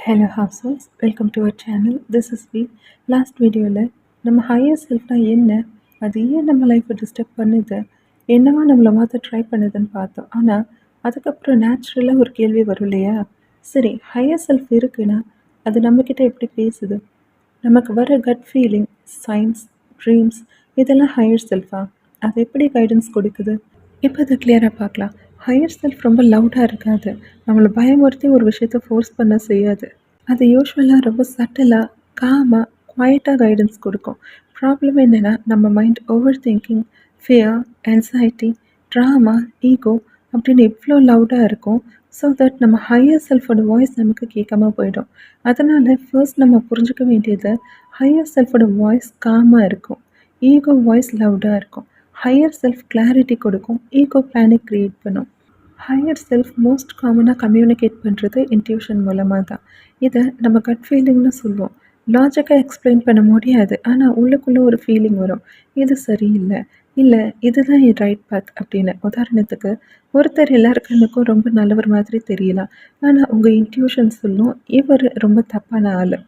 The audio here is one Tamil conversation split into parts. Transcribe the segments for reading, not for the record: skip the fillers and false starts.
Hello housers welcome to our channel. This is V. Last வீடியோவில் நம்ம ஹையர் செல்ஃப்னா என்ன, அது ஏன் நம்ம லைஃப்பை டிஸ்டர்ப் பண்ணுது, என்னவா நம்மளை மாற்ற ட்ரை பண்ணுதுன்னு பார்த்தோம். ஆனால் அதுக்கப்புறம் நேச்சுரலாக ஒரு கேள்வி வரும் இல்லையா? சரி, ஹையர் செல்ஃப் இருக்குன்னா அது நம்மக்கிட்ட எப்படி பேசுது? நமக்கு வர கட் ஃபீலிங், சைன்ஸ், ட்ரீம்ஸ், இதெல்லாம் ஹையர் செல்ஃபா? அது எப்படி கைடன்ஸ் கொடுக்குது? இப்போ அதை கிளியராக பார்க்கலாம். ஹையர் செல்ஃப் ரொம்ப லவுடாக இருக்காது, நம்மளை பயமுறுத்தி ஒரு விஷயத்தை ஃபோர்ஸ் பண்ண செய்யாது. அது யூஸ்வலாக ரொம்ப சட்டிலாக, காமாக, குவைட்டாக கைடன்ஸ் கொடுக்கும். ப்ராப்ளம் என்னென்னா, நம்ம mind over thinking, fear, anxiety, trauma, ego அப்படின்னு இவ்வளோ லவுடாக இருக்கும். ஸோ தட் நம்ம ஹையர் செல்ஃபோட வாய்ஸ் நமக்கு கேட்காம போயிடும். அதனால் ஃபர்ஸ்ட் நம்ம புரிஞ்சுக்க வேண்டியது, ஹையர் செல்ஃபோட வாய்ஸ் காமாக இருக்கும், ஈகோ வாய்ஸ் லவுடாக இருக்கும். ஹையர் செல்ஃப் கிளாரிட்டி கொடுக்கும், ஈகோ பேனிக் க்ரியேட் பண்ணும். ஹையர் செல்ஃப் மோஸ்ட் காமனாக கம்யூனிகேட் பண்ணுறது இன்ட்யூஷன் மூலமாக தான். இதை நம்ம கட் ஃபீலிங்னு சொல்லுவோம். லாஜிக்காக எக்ஸ்பிளைன் பண்ண முடியாது, ஆனால் உள்ளுக்குள்ளே ஒரு ஃபீலிங் வரும், இது சரியில்லை, இல்லை இதுதான் என் ரைட் பாத் அப்படின்னு. உதாரணத்துக்கு, ஒருத்தர் எல்லார் கண்ணுக்கும் ரொம்ப நல்லவர் மாதிரி தெரியலாம், ஆனால் உங்கள் இன்ட்யூஷன் சொல்லும் இவர் ரொம்ப தப்பான ஆள்.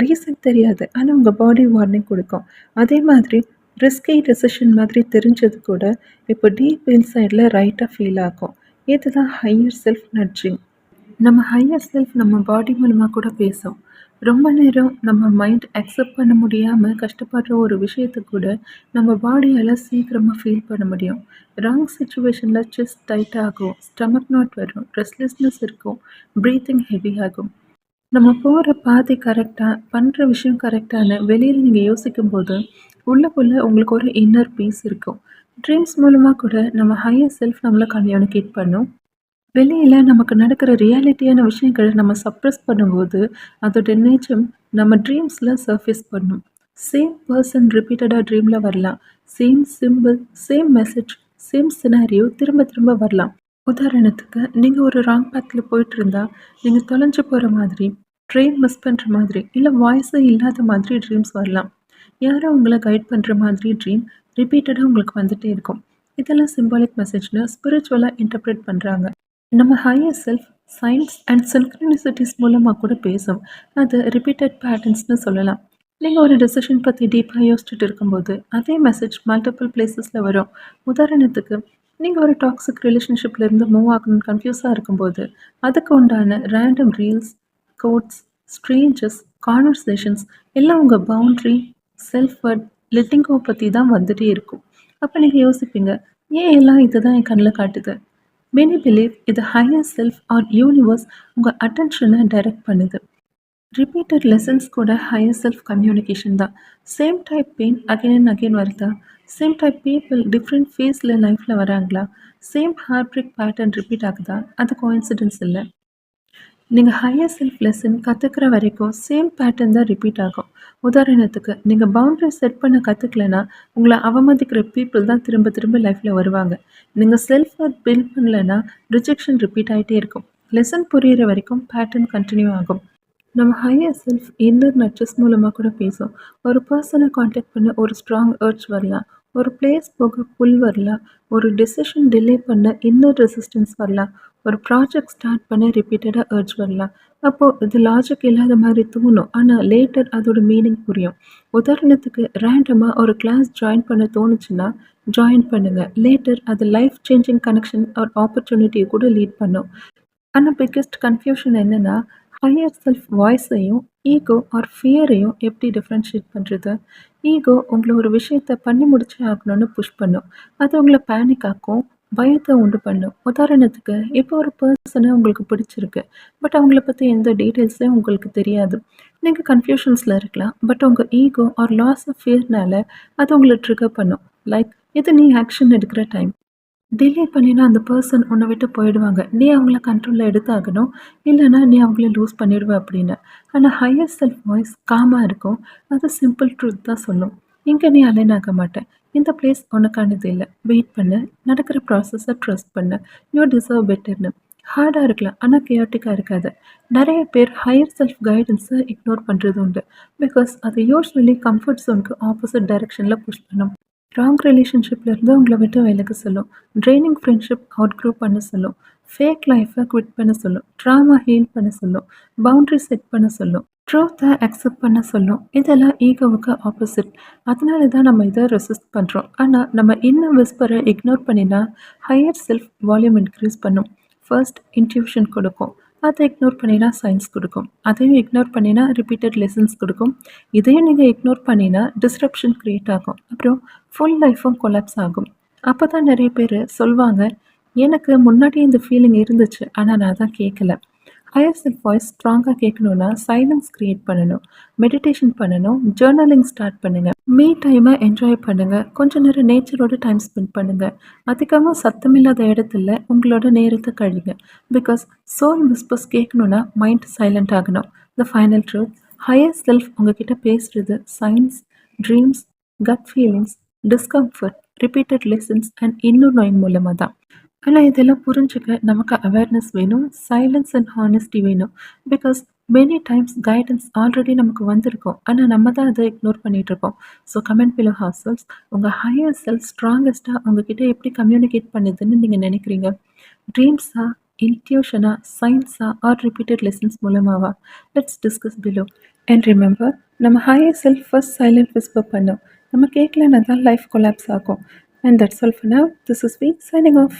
ரீசன் தெரியாது, ஆனால் உங்கள் பாடி வார்னிங் கொடுக்கும். அதே மாதிரி ரிஸ்கி டெசிஷன் மாதிரி தெரிஞ்சது கூட இப்போ டீப் இன்சைடில் ரைட்டாக ஃபீல் ஆகும். இதுதான் ஹையர் செல்ஃப் நட்ஜிங். நம்ம ஹையர் செல்ஃப் நம்ம பாடி மூலமாக கூட பேசும். ரொம்ப நேரம் நம்ம மைண்ட் அக்செப்ட் பண்ண முடியாமல் கஷ்டப்படுற ஒரு விஷயத்தை கூட நம்ம பாடியால் சீக்கிரமாக ஃபீல் பண்ண முடியும். ராங் சுச்சுவேஷனில் செஸ்ட் டைட் ஆகும், ஸ்டமக் நாட் வரும், ரெஸ்ட்லெஸ்னஸ் இருக்கும், ப்ரீத்திங் ஹெவி ஆகும். நம்ம போகிற பாதை கரெக்டாக, பண்ணுற விஷயம் கரெக்டான வெளியில் நீங்கள் யோசிக்கும்போது உள்ளுக்குள்ளே உங்களுக்கு ஒரு இன்னர் பீஸ் இருக்கும். ட்ரீம்ஸ் மூலமாக கூட நம்ம ஹையர் செல்ஃப் நம்மளை கம்யூனிகேட் பண்ணும். வெளியில் நமக்கு நடக்கிற ரியாலிட்டியான விஷயங்களை நம்ம சப்ரெஸ் பண்ணும்போது அதோட நிஜம் நம்ம ட்ரீம்ஸில் சர்ஃபேஸ் பண்ணும். சேம் பர்சன் ரிப்பீட்டடாக ட்ரீமில் வரலாம், same simple, same message, same scenario திரும்ப திரும்ப வரலாம். உதாரணத்துக்கு, நீங்கள் ஒரு ராங் பாத்தில் போயிட்டு இருந்தால் நீங்கள் தொலைஞ்சு போகிற மாதிரி, ட்ரெயின் மிஸ் பண்ணுற மாதிரி, இல்லை வாய்ஸே இல்லாத மாதிரி ட்ரீம்ஸ் வரலாம். யாரோ உங்களை கைட் பண்ணுற மாதிரி ட்ரீம் ரிப்பீட்டடாக உங்களுக்கு வந்துகிட்டே இருக்கும். இதெல்லாம் சிம்பாலிக் மெசேஜ்னு ஸ்பிரிச்சுவலாக இன்டர்பிரேட் பண்ணுறாங்க. நம்ம ஹையர் செல்ஃப் சயின்ஸ் அண்ட் சின்க்ரனிசிட்டிஸ் மூலமாக கூட பேசும். அது ரிப்பீட்டட் பேட்டர்ன்ஸ்னு சொல்லலாம். நீங்கள் ஒரு டெசிஷன் பற்றி டீப்பாக யோசிச்சுட்டு இருக்கும்போது அதே மெசேஜ் மல்டிபிள் பிளேசஸில் வரும். உதாரணத்துக்கு, நீங்கள் ஒரு டாக்ஸிக் ரிலேஷன்ஷிப்லேருந்து மூவ் ஆகணும்னு கன்ஃபியூஸாக இருக்கும்போது அதுக்கு உண்டான random reels, quotes, strangers, conversations எல்லாம் உங்கள் boundary, self worth, letting go பற்றி தான் வந்துகிட்டே இருக்கும். அப்போ நீங்கள் யோசிப்பீங்க, ஏன் எல்லாம் இது தான் என் கண்ணில் காட்டுது? மெனி பிலீவ் இது ஹையர் செல்ஃப் ஆர் யூனிவர்ஸ் உங்கள் அட்டென்ஷனை டைரக்ட் பண்ணுது. ரிப்பீட்டட் லெசன்ஸ் கூட ஹையர் செல்ஃப் கம்யூனிகேஷன் தான். Same type pain again and again வருதா? சேம் டைப் பீப்புள் டிஃப்ரெண்ட் ஃபேஸில் லைஃப்பில் வராங்களா? Same heart break pattern repeat ஆகுதா? அது கோஇன்சிடென்ஸ் இல்லை. நீங்கள் ஹையர் செல்ஃப் லெசன் கற்றுக்கிற வரைக்கும் சேம் பேட்டர்ன் தான் ரிப்பீட் ஆகும். உதாரணத்துக்கு, நீங்கள் பவுண்டரி செட் பண்ண கற்றுக்கலன்னா உங்களை அவமதிக்கிற பீப்புள் தான் திரும்ப திரும்ப லைஃப்பில் வருவாங்க. நீங்கள் செல்ஃப் ஒர்த் பில்ட் பண்ணலைன்னா ரிஜெக்ஷன் ரிப்பீட் ஆகிட்டே இருக்கும். லெசன் புரிகிற வரைக்கும் பேட்டர்ன் கண்டினியூ ஆகும். நம்ம ஹையர் செல்ஃப் இன்னர் நட்சஸ் மூலமாக கூட பேசும். ஒரு பர்சனை காண்டாக்ட் பண்ண ஒரு ஸ்ட்ராங் அர்ஜ் வரலாம், ஒரு பிளேஸ் போக புல் வரலாம், ஒரு டெசிஷன் டிலே பண்ண இன்னர் ரெசிஸ்டன்ஸ் வரலாம், ஒரு ப்ராஜெக்ட் ஸ்டார்ட் பண்ண ரிப்பீட்டடாக அர்ஜ் வரலாம். அப்போது இது லாஜிக் இல்லாத மாதிரி தோணும், ஆனால் லேட்டர் அதோட மீனிங் புரியும். உதாரணத்துக்கு, ரேண்டமாக ஒரு கிளாஸ் ஜாயின் பண்ண தோணுச்சுன்னா ஜாயின் பண்ணுங்கள், லேட்டர் அது லைஃப் சேஞ்சிங் கனெக்ஷன் ஒரு ஆப்பர்ச்சுனிட்டியை கூட லீட் பண்ணும். ஆனால் பிக்கெஸ்ட் கன்ஃபியூஷன் என்னென்னா, ஹையர் செல்ஃப் வாய்ஸையும் ஈகோ ஆர் ஃபியரையும் எப்படி டிஃப்ரென்ஷியேட் பண்ணுறது? ஈகோ உங்களை ஒரு விஷயத்தை பண்ணி முடிச்சே ஆகணும்னு புஷ் பண்ணும். அது உங்களை பேனிக் ஆக்கும், பயத்தை உண்டு பண்ணும். உதாரணத்துக்கு, இப்போ ஒரு பர்சனை உங்களுக்கு பிடிச்சிருக்கு, பட் அவங்கள பற்றி எந்த டீட்டெயில்ஸும் உங்களுக்கு தெரியாது. நீங்கள் கன்ஃபியூஷன்ஸில் இருக்கலாம், பட் உங்கள் ஈகோ ஆர் லாஸ் ஆஃப் ஃபியர்னால அது உங்களை ட்ரிகர் பண்ணும். லைக், இது நீ ஆக்ஷன் எடுக்கிற டைம். டிலே பண்ணினா அந்த பர்சன் உன்னை விட்டு போயிடுவாங்க, நீ அவங்கள கண்ட்ரோலில் எடுத்தாகணும், இல்லைனா நீ அவங்கள லூஸ் பண்ணிடுவ அப்படின்னு. ஆனால் ஹையர் செல்ஃப் வாய்ஸ் காமாக இருக்கும், அது சிம்பிள் ட்ரூத் தான் சொல்லும். இங்கே நீ அலைன் ஆக மாட்டேன், இந்த பிளேஸ் உனக்கானது இல்லை, வெயிட் பண்ணு, நடக்கிற ப்ராசஸை ட்ரஸ்ட் பண்ணு, யூ டிசர்வ் பெட்டர்னு. ஹார்டாக இருக்கலாம், ஆனால் கேட்டிக்காக இருக்காது. நிறைய பேர் ஹையர் செல்ஃப் கைடன்ஸை இக்னோர் பண்ணுறது உண்டு, பிகாஸ் அது யூஸ்வலி கம்ஃபர்ட் ஜோனுக்கு ஆப்போசிட் டைரக்ஷனில் புஷ் பண்ணும். ராங் ரிலேஷன்ஷிப்லேருந்து உங்களை விட்டு விலக சொல்லும், ட்ரைனிங் ஃப்ரெண்ட்ஷிப் அவுட் க்ரோ பண்ண சொல்லும், ஃபேக் லைஃப்பை குவிட் பண்ண சொல்லும். ட்ராமா ஹீல் பண்ண சொல்லும். பவுண்டரி செட் பண்ண சொல்லும். ட்ரூத்தை அக்செப்ட் பண்ண சொல்லும். இதெல்லாம் ஈகோவுக்கு ஆப்போசிட். அதனால தான் நம்ம இதை ரெசிஸ்ட் பண்ணுறோம். ஆனால் நம்ம இன்னும் விஸ்பரை இக்னோர் பண்ணினா ஹையர் செல்ஃப் வால்யூம் இன்க்ரீஸ் பண்ணும். ஃபர்ஸ்ட் இன்ட்யூஷன் கொடுக்கும். அதை இக்னோர் பண்ணினா சயின்ஸ் கொடுக்கும். அதையும் இக்னோர் பண்ணினா ரிப்பீட்டட் லெசன்ஸ் கொடுக்கும். இதையும் நீங்கள் இக்னோர் பண்ணினா டிஸ்ரப்ஷன் க்ரியேட் ஆகும். அப்புறம் ஃபுல் லைஃப்பும் கொலாப்ஸ் ஆகும். அப்போ தான் நிறைய பேர் சொல்வாங்க, எனக்கு முன்னாடி இந்த ஃபீலிங் இருந்துச்சு. ஆனா நான் தான் கேட்கல. ஹையர் செல்ஃப் வாய்ஸ் ஸ்ட்ராங்கா கேட்கணும்னா சைலன்ஸ் கிரியேட் பண்ணணும். மெடிடேஷன் பண்ணணும். ஜர்னலிங் ஸ்டார்ட் பண்ணுங்க. மீ டைமை என்ஜாய் பண்ணுங்க. கொஞ்ச நேரம் நேச்சரோட டைம் ஸ்பெண்ட் பண்ணுங்க. அதிகமா சத்தமில்லாத இடத்துல உங்களோட நேரத்தை கழிங்க. பிகாஸ் சோல் விஸ்பர்ஸ் கேட்கணும்னா மைண்ட் சைலண்ட் ஆகணும். The final truth, higher self உங்ககிட்ட பேசுறது science, dreams, cut feelings, discomfort, repeated lessons and இன்னும் நோயின் மூலமாக தான். ஆனா இதெல்லாம் புரிஞ்சுக்க நமக்கு அவேர்னஸ் வேணும். சைலன்ஸ் அண்ட் ஹானஸ்டி வேணும். Because many times guidance already நமக்கு வந்திருக்கும். ஆனா நம்ம தான் அதை இக்னோர் பண்ணிட்டு இருக்கோம். ஸோ கமெண்ட் பிலோ ஹார்சல்ஸ், உங்கள் ஹையர் செல்ஃப் ஸ்ட்ராங்கஸ்ட்டாக உங்ககிட்ட எப்படி கம்யூனிகேட் பண்ணுதுன்னு நீங்கள் நினைக்கிறீங்க? ட்ரீம்ஸா, இன்ட்யூஷனா, சயின்ஸா ஆர் ரிப்பீட்டட் லெசன்ஸ் மூலமாவா? Let's discuss below. And remember, நம்ம higher self first silent whisper பண்ணோம். நம்ம கேட்கலன்னா தான் லைஃப் கொலாப்ஸ் ஆகும். And that's all for now. This is V signing of.